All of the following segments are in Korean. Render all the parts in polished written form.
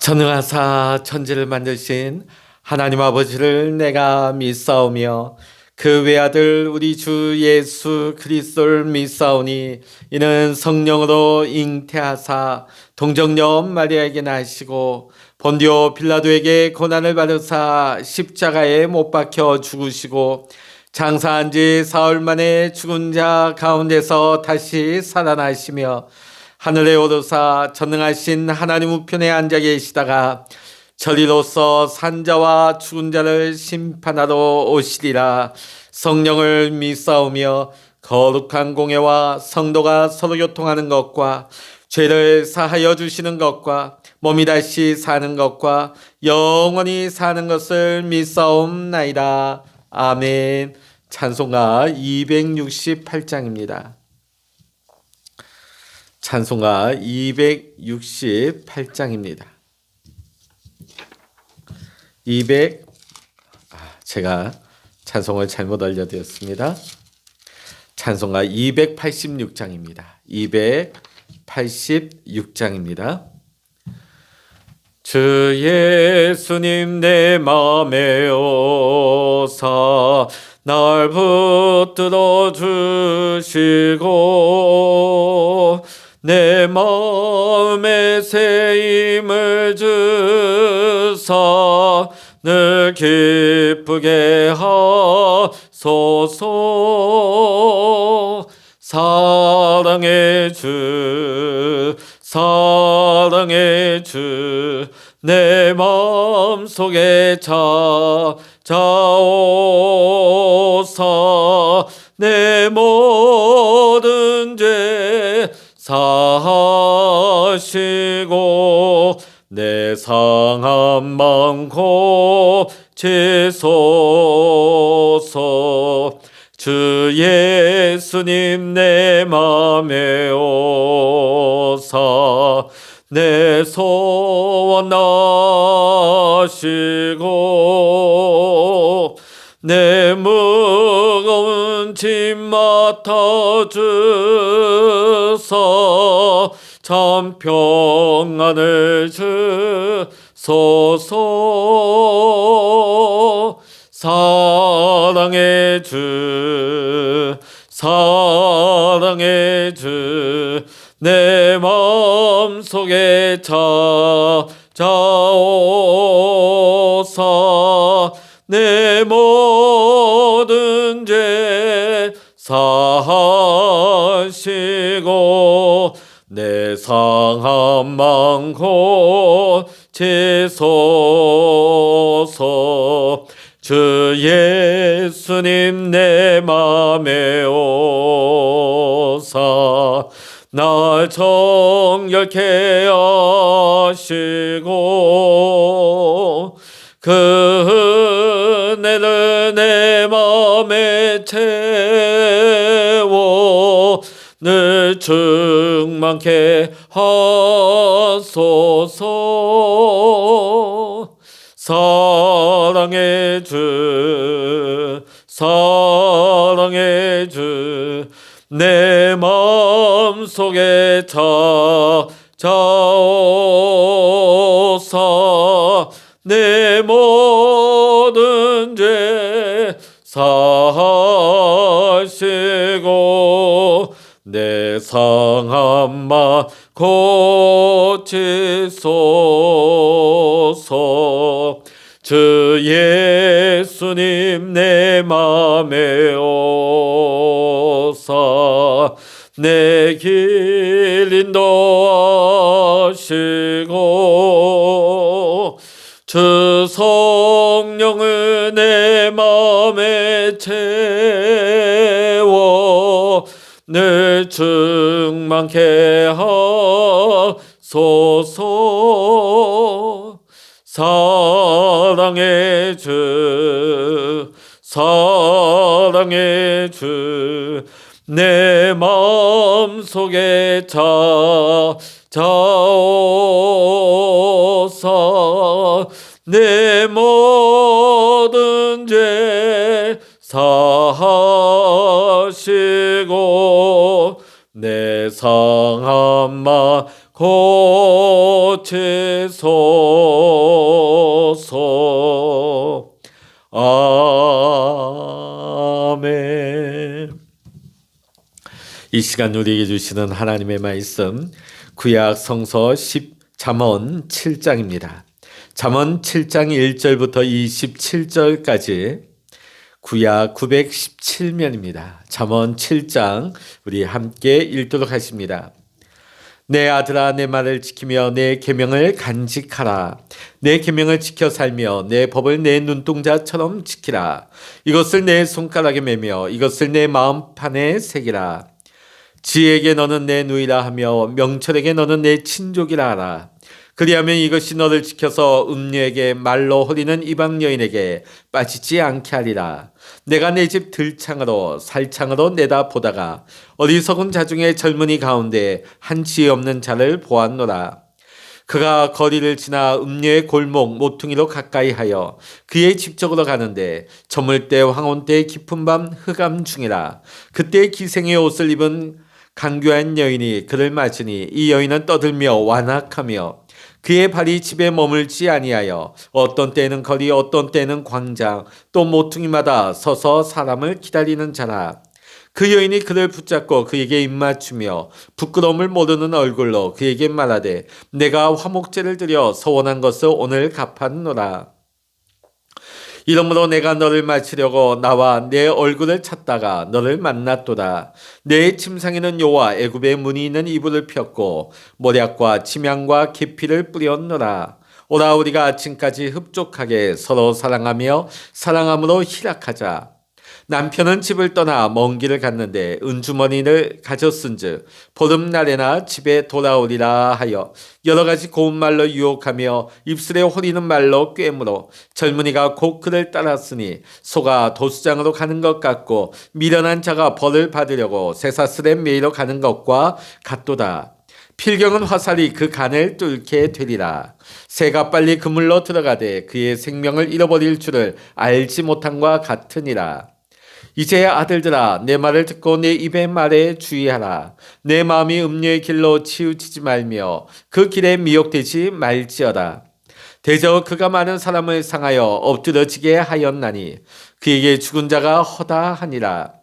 전능하사 천지를 만드신 하나님 아버지를 내가 믿사오며 그 외아들 우리 주 예수 그리스도를 믿사오니 이는 성령으로 잉태하사 동정녀 마리아에게 나시고 본디오 빌라도에게 고난을 받으사 십자가에 못 박혀 죽으시고 장사한 지 사흘 만에 죽은 자 가운데서 다시 살아나시며 하늘에 오르사 전능하신 하나님 우편에 앉아 계시다가 저리로서 산자와 죽은 자를 심판하러 오시리라. 성령을 믿사오며 거룩한 공예와 성도가 서로 교통하는 것과 죄를 사하여 주시는 것과 몸이 다시 사는 것과 영원히 사는 것을 믿사옵나이다. 아멘. 찬송가 268장입니다. 찬송가 268장입니다. 제가 찬송을 잘못 알려드렸습니다. 찬송가 286장입니다. 286장입니다. 주 예수님 내 맘에 오사 날 붙들어 주시고 내 마음에 새 힘을 주사 늘 기쁘게 하소서. 사랑의 주 사랑의 주 내 마음속에 찾아오사 내 모든 죄 사하시고 내 상한 맘 고치소서. 주 예수님 내 맘에 오사 내 소원 아시고 내 무거운 짐 맡아주사 참 평안을 주소서. 사랑의 주 사랑의 주 내 마음속에 찾아오사 내 모든 죄 사하시고 내 상한 맘 고치소서. 주 예수님 내 맘에 오사 날 정결케 하시고 그 은혜를 내 맘에 채워 늘 충만케 하소서. 사랑의 주 사랑의 주 내 마음속에 찾아오사 내 모든 죄 사하시고 내 상한 맘 고치소서. 주 예수님 내 맘에 오사 내 길 인도하시고 주 성령을 내 맘에 채워 늘 충만케 하소서. 사랑의 주 사랑의 주 내 마음속에 찾아오사 내 모든 죄 사하시고 내 상한 맘 거체소서. 아멘. 이 시간 우리에게 주시는 하나님의 말씀, 구약 성서 잠언 7장입니다. 잠언 7장 1절부터 27절까지 구약 917면입니다. 잠언 7장 우리 함께 읽도록 하십니다. 내 아들아, 내 말을 지키며 내 계명을 간직하라. 내 계명을 지켜 살며 내 법을 내 눈동자처럼 지키라. 이것을 내 손가락에 매며 이것을 내 마음판에 새기라. 지혜에게 너는 내 누이라 하며 명철에게 너는 내 친족이라 하라. 그리하면 이것이 너를 지켜서 음녀에게 말로 허리는 이방 여인에게 빠지지 않게 하리라. 내가 내 집 들창으로 살창으로 내다 보다가 어리석은 자 중에 젊은이 가운데 한 지혜 없는 자를 보았노라. 그가 거리를 지나 음녀의 골목 모퉁이로 가까이 하여 그의 집 쪽으로 가는데 저물 때 황혼 때 깊은 밤 흑암 중이라. 그때 기생의 옷을 입은 강교한 여인이 그를 맞으니 이 여인은 떠들며 완악하며 그의 발이 집에 머물지 아니하여 어떤 때는 거리 어떤 때는 광장 또 모퉁이마다 서서 사람을 기다리는 자라. 그 여인이 그를 붙잡고 그에게 입맞추며 부끄러움을 모르는 얼굴로 그에게 말하되 내가 화목제를 드려 서원한 것을 오늘 갚았노라. 이러므로 내가 너를 맞추려고 나와 내 얼굴을 찾다가 너를 만났도다. 내 침상에는 여호와 애굽의 문이 있는 이불을 폈고 모략과 침향과 계피를 뿌렸노라. 오라 우리가 아침까지 흡족하게 서로 사랑하며 사랑함으로 희락하자. 남편은 집을 떠나 먼 길을 갔는데 은주머니를 가졌은즉 보름날에나 집에 돌아오리라 하여 여러 가지 고운 말로 유혹하며 입술에 호리는 말로 꿰물어 젊은이가 곧 그를 따랐으니 소가 도수장으로 가는 것 같고 미련한 자가 벌을 받으려고 쇠사슬에 매이러 가는 것과 같도다. 필경은 화살이 그 간을 뚫게 되리라. 새가 빨리 그물로 들어가되 그의 생명을 잃어버릴 줄을 알지 못함과 같으니라. 이제 아들들아, 내 말을 듣고 내 입의 말에 주의하라. 내 마음이 음녀의 길로 치우치지 말며 그 길에 미혹되지 말지어다. 대저 그가 많은 사람을 상하여 엎드러지게 하였나니 그에게 죽은 자가 허다하니라.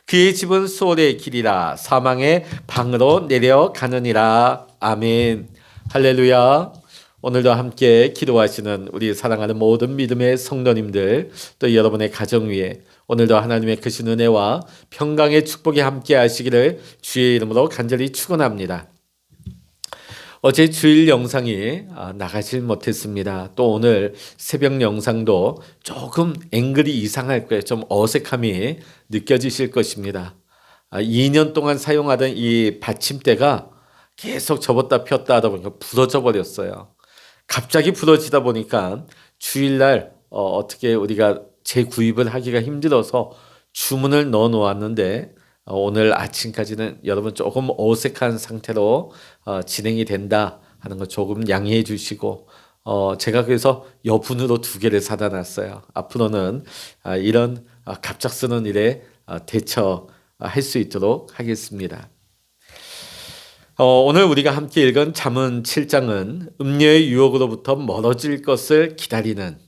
그의 집은 소홀의 길이라 사망의 방으로 내려가느니라. 아멘. 할렐루야. 오늘도 함께 기도하시는 우리 사랑하는 모든 믿음의 성도님들, 또 여러분의 가정 위에 오늘도 하나님의 크신 은혜와 평강의 축복이 함께 하시기를 주의 이름으로 간절히 축원합니다. 어제 주일 영상이 나가질 못했습니다. 또 오늘 새벽 영상도 조금 앵글이 이상할 거예요. 좀 어색함이 느껴지실 것입니다. 2년 동안 사용하던 이 받침대가 계속 접었다 폈다 하다 보니까 부러져 버렸어요. 갑자기 부러지다 보니까 주일날 어떻게 우리가 재구입을 하기가 힘들어서 주문을 넣어 놓았는데 오늘 아침까지는 여러분 조금 어색한 상태로 진행이 된다 하는 거 조금 양해해 주시고 제가 그래서 여분으로 2개를 사다 놨어요. 앞으로는 이런 갑작스러운 일에 대처할 수 있도록 하겠습니다. 오늘 우리가 함께 읽은 잠언 7장은 음녀의 유혹으로부터 멀어질 것을 기다리는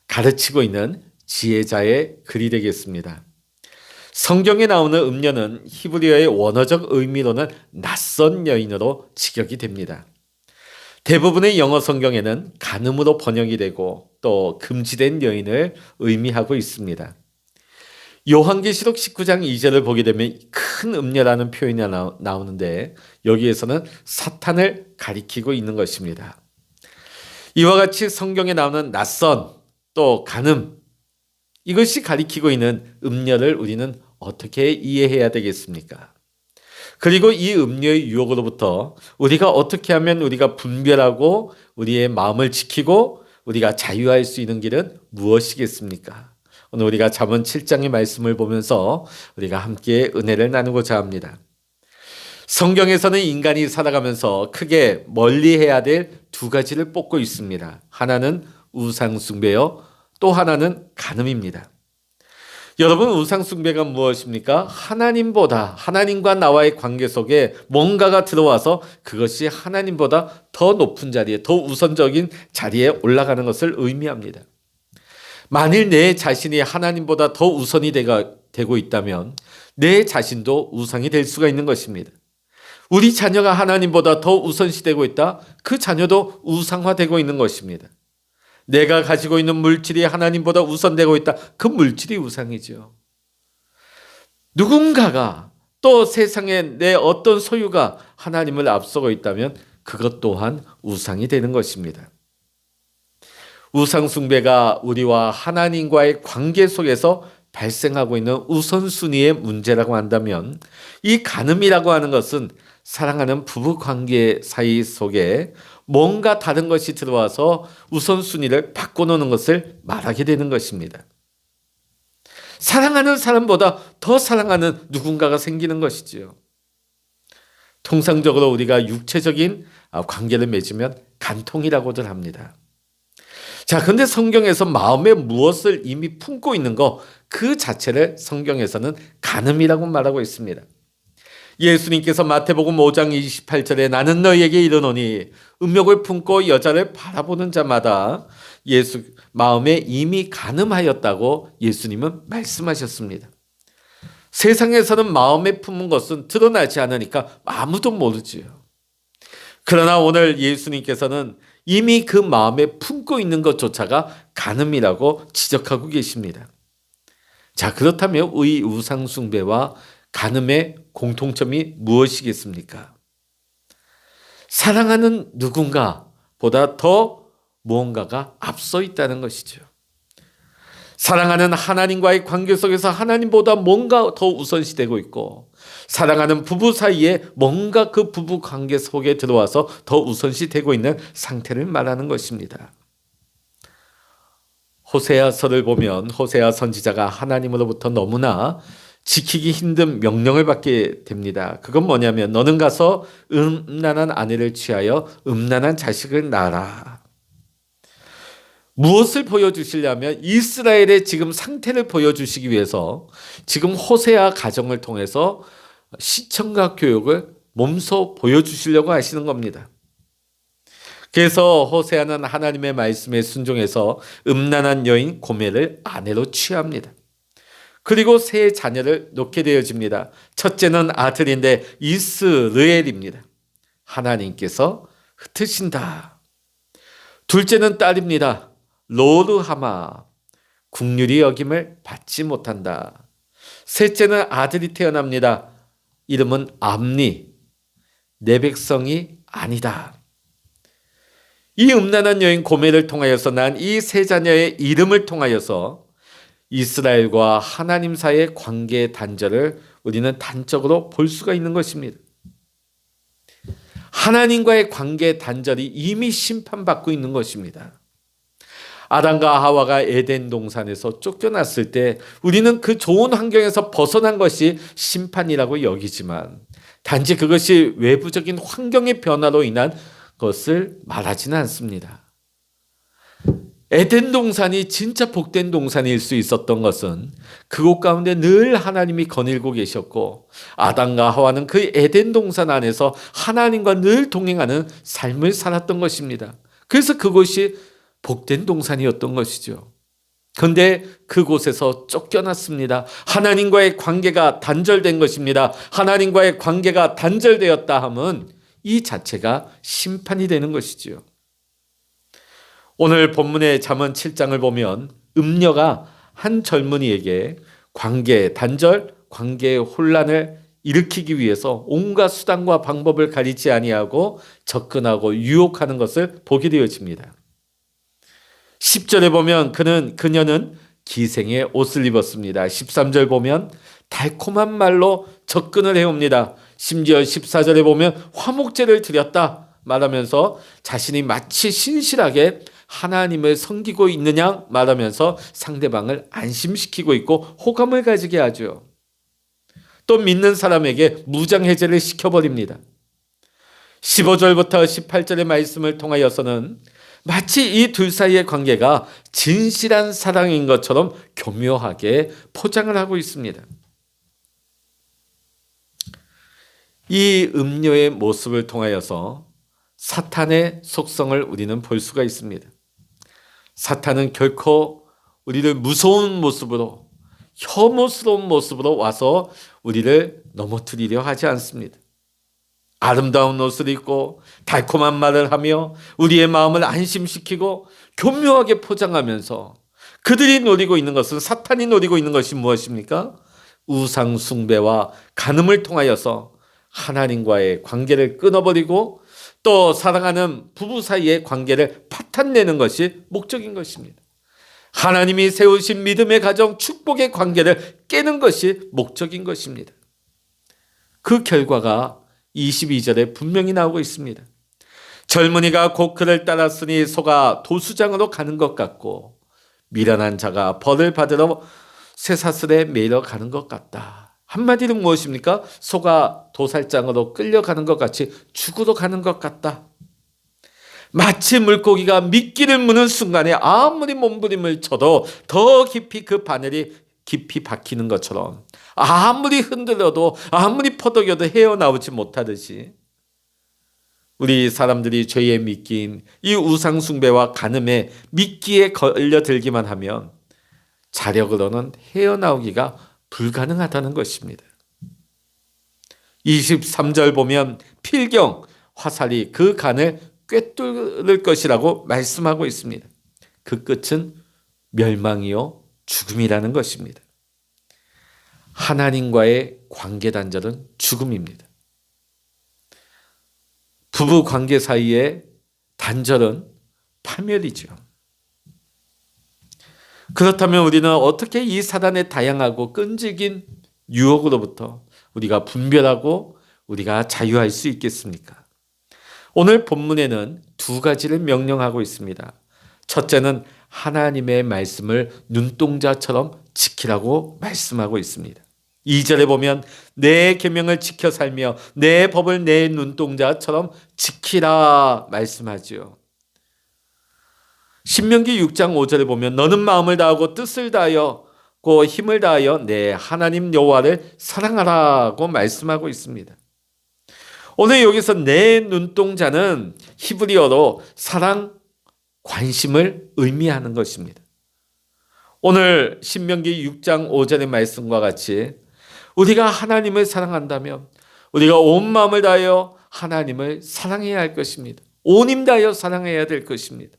가르치고 있는 지혜자의 글이 되겠습니다. 성경에 나오는 음녀는 히브리어의 원어적 의미로는 낯선 여인으로 직역이 됩니다. 대부분의 영어 성경에는 간음으로 번역이 되고 또 금지된 여인을 의미하고 있습니다. 요한계시록 19장 2절을 보게 되면 큰 음녀라는 표현이 나오는데 여기에서는 사탄을 가리키고 있는 것입니다. 이와 같이 성경에 나오는 낯선 또 간음, 이것이 가리키고 있는 음녀를 우리는 어떻게 이해해야 되겠습니까? 그리고 이 음녀의 유혹으로부터 우리가 어떻게 하면 우리가 분별하고 우리의 마음을 지키고 우리가 자유할 수 있는 길은 무엇이겠습니까? 오늘 우리가 잠언 7장의 말씀을 보면서 우리가 함께 은혜를 나누고자 합니다. 성경에서는 인간이 살아가면서 크게 멀리해야 될 2가지를 뽑고 있습니다. 하나는 우상 숭배요, 또 하나는 간음입니다. 여러분, 우상숭배가 무엇입니까? 하나님과 나와의 관계 속에 뭔가가 들어와서 그것이 하나님보다 더 높은 자리에, 더 우선적인 자리에 올라가는 것을 의미합니다. 만일 내 자신이 하나님보다 더 우선이 되고 있다면 내 자신도 우상이 될 수가 있는 것입니다. 우리 자녀가 하나님보다 더 우선시되고 있다? 그 자녀도 우상화되고 있는 것입니다. 내가 가지고 있는 물질이 하나님보다 우선되고 있다. 그 물질이 우상이죠. 누군가가 또 세상에 내 어떤 소유가 하나님을 앞서고 있다면 그것 또한 우상이 되는 것입니다. 우상 숭배가 우리와 하나님과의 관계 속에서 발생하고 있는 우선순위의 문제라고 한다면, 이 간음이라고 하는 것은 사랑하는 부부 관계 사이 속에 뭔가 다른 것이 들어와서 우선순위를 바꿔놓는 것을 말하게 되는 것입니다. 사랑하는 사람보다 더 사랑하는 누군가가 생기는 것이지요. 통상적으로 우리가 육체적인 관계를 맺으면 간통이라고들 합니다. 자, 근데 성경에서 마음에 무엇을 이미 품고 있는 것, 그 자체를 성경에서는 간음이라고 말하고 있습니다. 예수님께서 마태복음 5장 28절에 나는 너희에게 이르노니 음욕을 품고 여자를 바라보는 자마다 예수 마음에 이미 간음하였다고 예수님은 말씀하셨습니다. 세상에서는 마음에 품은 것은 드러나지 않으니까 아무도 모르지요. 그러나 오늘 예수님께서는 이미 그 마음에 품고 있는 것조차가 간음이라고 지적하고 계십니다. 자, 그렇다면 이 우상숭배와 간음의 공통점이 무엇이겠습니까? 사랑하는 누군가보다 더 무언가가 앞서 있다는 것이죠. 사랑하는 하나님과의 관계 속에서 하나님보다 뭔가 더 우선시되고 있고, 사랑하는 부부 사이에 뭔가 그 부부 관계 속에 들어와서 더 우선시되고 있는 상태를 말하는 것입니다. 호세아서를 보면 호세아 선지자가 하나님으로부터 너무나 지키기 힘든 명령을 받게 됩니다. 그건 뭐냐면 너는 가서 음란한 아내를 취하여 음란한 자식을 낳아라. 무엇을 보여주시려면 이스라엘의 지금 상태를 보여주시기 위해서 지금 호세아 가정을 통해서 시청각 교육을 몸소 보여주시려고 하시는 겁니다. 그래서 호세아는 하나님의 말씀에 순종해서 음란한 여인 고멜을 아내로 취합니다. 그리고 세 자녀를 놓게 되어집니다. 첫째는 아들인데 이스르엘입니다. 하나님께서 흩으신다. 둘째는 딸입니다. 로르하마, 국률이 여김을 받지 못한다. 셋째는 아들이 태어납니다. 이름은 암니, 내 백성이 아니다. 이 음란한 여인 고멜을 통하여서 난 이 세 자녀의 이름을 통하여서 이스라엘과 하나님 사이의 관계의 단절을 우리는 단적으로 볼 수가 있는 것입니다. 하나님과의 관계의 단절이 이미 심판받고 있는 것입니다. 아담과 하와가 에덴 동산에서 쫓겨났을 때 우리는 그 좋은 환경에서 벗어난 것이 심판이라고 여기지만 단지 그것이 외부적인 환경의 변화로 인한 것을 말하지는 않습니다. 에덴 동산이 진짜 복된 동산일 수 있었던 것은 그곳 가운데 늘 하나님이 거닐고 계셨고 아담과 하와는 그 에덴 동산 안에서 하나님과 늘 동행하는 삶을 살았던 것입니다. 그래서 그곳이 복된 동산이었던 것이죠. 그런데 그곳에서 쫓겨났습니다. 하나님과의 관계가 단절된 것입니다. 하나님과의 관계가 단절되었다 함은 이 자체가 심판이 되는 것이지요. 오늘 본문의 잠언 7장을 보면 음녀가 한 젊은이에게 관계 단절, 관계의 혼란을 일으키기 위해서 온갖 수단과 방법을 가리지 아니하고 접근하고 유혹하는 것을 보게 되어집니다. 10절에 보면 그녀는 기생의 옷을 입었습니다. 13절 보면 달콤한 말로 접근을 해옵니다. 심지어 14절에 보면 화목제를 드렸다 말하면서 자신이 마치 신실하게 하나님을 섬기고 있느냐 말하면서 상대방을 안심시키고 있고 호감을 가지게 하죠. 또 믿는 사람에게 무장해제를 시켜버립니다. 15절부터 18절의 말씀을 통하여서는 마치 이 둘 사이의 관계가 진실한 사랑인 것처럼 교묘하게 포장을 하고 있습니다. 이 음료의 모습을 통하여서 사탄의 속성을 우리는 볼 수가 있습니다. 사탄은 결코 우리를 무서운 모습으로, 혐오스러운 모습으로 와서 우리를 넘어뜨리려 하지 않습니다. 아름다운 옷을 입고 달콤한 말을 하며 우리의 마음을 안심시키고 교묘하게 포장하면서 그들이 노리고 있는 것은, 사탄이 노리고 있는 것이 무엇입니까? 우상 숭배와 간음을 통하여서 하나님과의 관계를 끊어버리고 또 사랑하는 부부 사이의 관계를 파탄내는 것이 목적인 것입니다. 하나님이 세우신 믿음의 가정, 축복의 관계를 깨는 것이 목적인 것입니다. 그 결과가 22절에 분명히 나오고 있습니다. 젊은이가 곧 그를 따랐으니 소가 도수장으로 가는 것 같고 미련한 자가 벌을 받으러 쇠사슬에 매이러 가는 것 같다. 한마디로 무엇입니까? 소가 도살장으로 끌려가는 것 같이 죽으러 가는 것 같다. 마치 물고기가 미끼를 무는 순간에 아무리 몸부림을 쳐도 더 깊이 그 바늘이 깊이 박히는 것처럼 아무리 흔들어도 아무리 퍼덕여도 헤어나오지 못하듯이 우리 사람들이 죄의 미끼인 이 우상숭배와 간음의 미끼에 걸려들기만 하면 자력으로는 헤어나오기가 불가능하다는 것입니다. 23절 보면 필경, 화살이 그 간을 꿰뚫을 것이라고 말씀하고 있습니다. 그 끝은 멸망이요 죽음이라는 것입니다. 하나님과의 관계 단절은 죽음입니다. 부부 관계 사이의 단절은 파멸이죠. 그렇다면 우리는 어떻게 이 사단의 다양하고 끈질긴 유혹으로부터 우리가 분별하고 우리가 자유할 수 있겠습니까? 오늘 본문에는 두 가지를 명령하고 있습니다. 첫째는 하나님의 말씀을 눈동자처럼 지키라고 말씀하고 있습니다. 2절에 보면 내 계명을 지켜 살며 내 법을 내 눈동자처럼 지키라 말씀하지요. 신명기 6장 5절에 보면 너는 마음을 다하고 뜻을 다하고 힘을 다하여 내 하나님 여호와를 사랑하라고 말씀하고 있습니다. 오늘 여기서 내 눈동자는 히브리어로 사랑, 관심을 의미하는 것입니다. 오늘 신명기 6장 5절의 말씀과 같이 우리가 하나님을 사랑한다면 우리가 온 마음을 다하여 하나님을 사랑해야 할 것입니다. 온 힘 다하여 사랑해야 될 것입니다.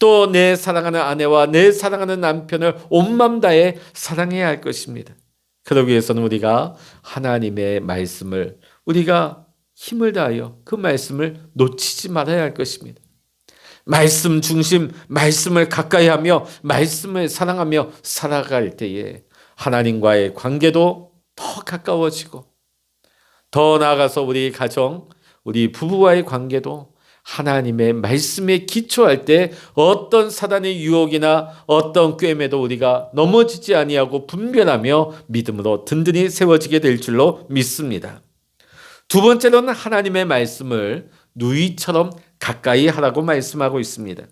또 내 사랑하는 아내와 내 사랑하는 남편을 온 마음 다해 사랑해야 할 것입니다. 그러기 위해서는 우리가 하나님의 말씀을 우리가 힘을 다하여 그 말씀을 놓치지 말아야 할 것입니다. 말씀 중심, 말씀을 가까이 하며 말씀을 사랑하며 살아갈 때에 하나님과의 관계도 더 가까워지고 더 나아가서 우리 가정, 우리 부부와의 관계도 하나님의 말씀에 기초할 때 어떤 사단의 유혹이나 어떤 꾀에도 우리가 넘어지지 아니하고 분별하며 믿음으로 든든히 세워지게 될 줄로 믿습니다. 두 번째로는 하나님의 말씀을 누이처럼 가까이 하라고 말씀하고 있습니다.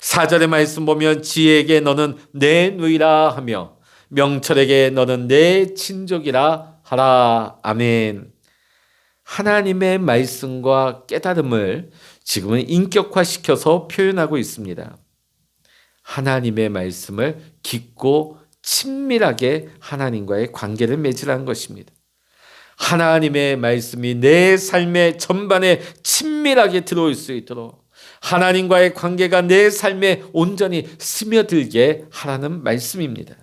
4절의 말씀 보면 지혜에게 너는 내 누이라 하며 명철에게 너는 내 친족이라 하라. 아멘. 하나님의 말씀과 깨달음을 지금은 인격화시켜서 표현하고 있습니다. 하나님의 말씀을 깊고 친밀하게 하나님과의 관계를 맺으라는 것입니다. 하나님의 말씀이 내 삶의 전반에 친밀하게 들어올 수 있도록 하나님과의 관계가 내 삶에 온전히 스며들게 하라는 말씀입니다.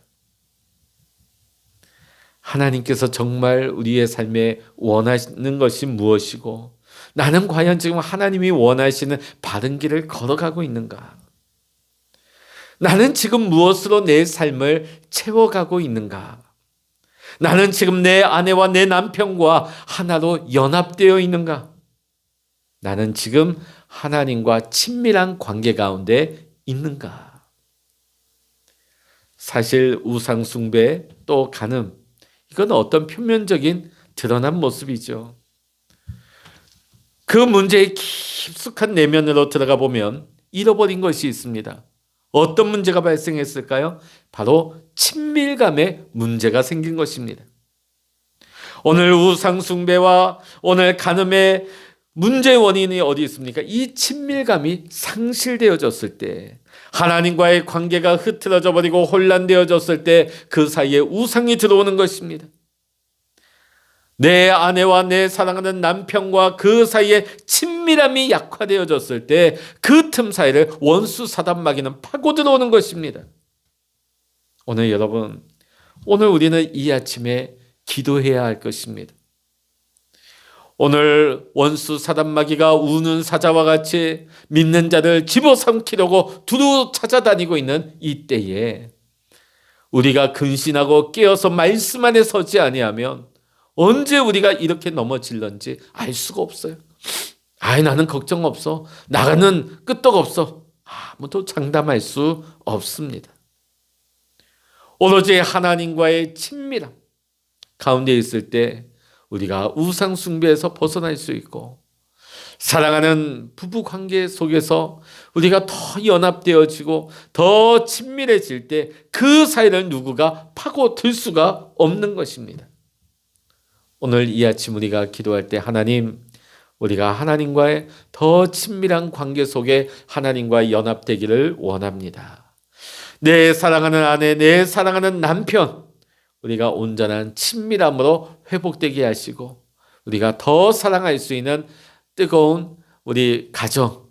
하나님께서 정말 우리의 삶에 원하시는 것이 무엇이고 나는 과연 지금 하나님이 원하시는 바른 길을 걸어가고 있는가? 나는 지금 무엇으로 내 삶을 채워가고 있는가? 나는 지금 내 아내와 내 남편과 하나로 연합되어 있는가? 나는 지금 하나님과 친밀한 관계 가운데 있는가? 사실 우상 숭배 또 간음 이건 어떤 표면적인 드러난 모습이죠. 그 문제의 깊숙한 내면으로 들어가 보면 잃어버린 것이 있습니다. 어떤 문제가 발생했을까요? 바로 친밀감의 문제가 생긴 것입니다. 오늘 우상숭배와 오늘 간음의 문제의 원인이 어디 있습니까? 이 친밀감이 상실되어졌을 때, 하나님과의 관계가 흐트러져 버리고 혼란되어졌을 때 그 사이에 우상이 들어오는 것입니다. 내 아내와 내 사랑하는 남편과 그 사이에 친밀함이 약화되어졌을 때 그 틈 사이를 원수 사단마귀는 파고 들어오는 것입니다. 오늘 여러분, 오늘 우리는 이 아침에 기도해야 할 것입니다. 오늘 원수 사단마귀가 우는 사자와 같이 믿는 자를 집어삼키려고 두루 찾아다니고 있는 이 때에 우리가 근신하고 깨어서 말씀 안에 서지 아니하면 언제 우리가 이렇게 넘어질런지 알 수가 없어요. 나는 걱정 없어. 나가는 끄떡 없어. 아무도 장담할 수 없습니다. 오로지 하나님과의 친밀함 가운데 있을 때 우리가 우상 숭배에서 벗어날 수 있고, 사랑하는 부부 관계 속에서 우리가 더 연합되어지고 더 친밀해질 때 그 사이를 누구가 파고들 수가 없는 것입니다. 오늘 이 아침 우리가 기도할 때 하나님, 우리가 하나님과의 더 친밀한 관계 속에 하나님과 연합되기를 원합니다. 내 사랑하는 아내, 내 사랑하는 남편, 우리가 온전한 친밀함으로 회복되게 하시고 우리가 더 사랑할 수 있는 뜨거운 우리 가정,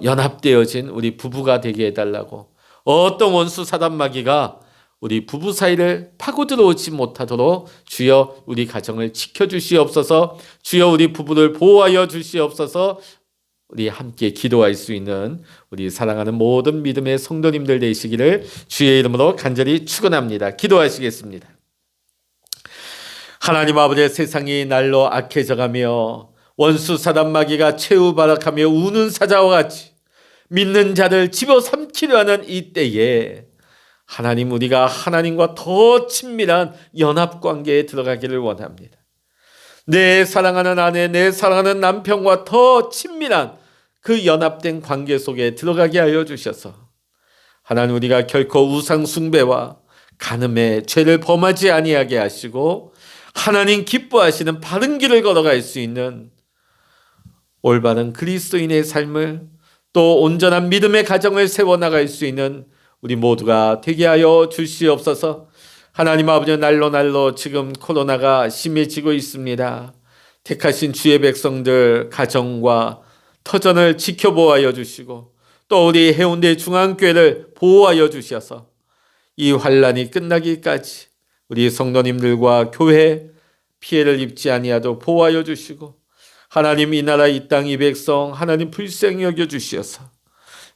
연합되어진 우리 부부가 되게 해달라고, 어떤 원수 사단마귀가 우리 부부 사이를 파고 들어오지 못하도록 주여 우리 가정을 지켜주시옵소서. 주여 우리 부부를 보호하여 주시옵소서. 우리 함께 기도할 수 있는 우리 사랑하는 모든 믿음의 성도님들 되시기를 주의 이름으로 간절히 축원합니다. 기도하시겠습니다. 하나님 아버지, 세상이 날로 악해져가며 원수 사단마귀가 최후발악하며 우는 사자와 같이 믿는 자를 집어삼키려 하는 이 때에 하나님, 우리가 하나님과 더 친밀한 연합관계에 들어가기를 원합니다. 내 사랑하는 아내, 내 사랑하는 남편과 더 친밀한 그 연합된 관계 속에 들어가게 하여 주셔서 하나님, 우리가 결코 우상 숭배와 간음의 죄를 범하지 아니하게 하시고 하나님 기뻐하시는 바른 길을 걸어갈 수 있는 올바른 그리스도인의 삶을, 또 온전한 믿음의 가정을 세워나갈 수 있는 우리 모두가 되게 하여 주시옵소서. 하나님 아버지, 날로 지금 코로나가 심해지고 있습니다. 택하신 주의 백성들 가정과 터전을 지켜보아여 주시고 또 우리 해운대 중앙교회를 보호하여 주셔서 이 환란이 끝나기까지 우리 성도님들과 교회 피해를 입지 아니하도록 보호하여 주시고, 하나님, 이 나라 이 땅 이 백성 하나님 불쌍히 여겨 주시어서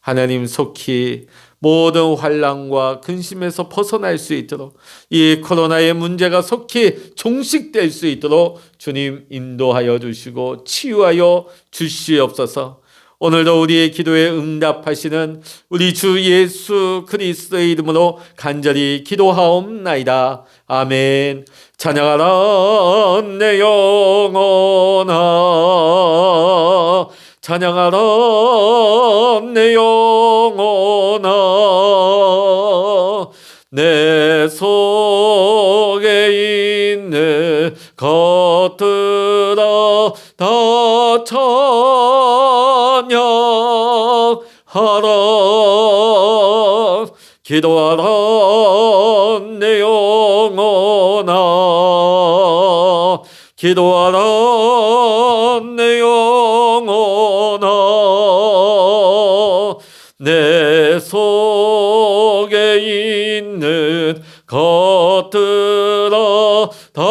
하나님 속히 모든 환난과 근심에서 벗어날 수 있도록, 이 코로나의 문제가 속히 종식될 수 있도록 주님 인도하여 주시고 치유하여 주시옵소서. 오늘도 우리의 기도에 응답하시는 우리 주 예수 그리스도의 이름으로 간절히 기도하옵나이다. 아멘. 찬양하라 내 영혼아, 찬양하라 내 영혼아, 내 속에 있는 것들아 다 찬양하라. 기도하라 내 영혼아, 기도하라 내 영혼아, 내 속에 있는 것들아 다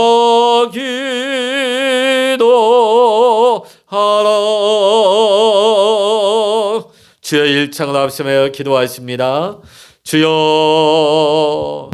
기도하라. 주여, 일창을 합심하여 기도하십니다. 주여,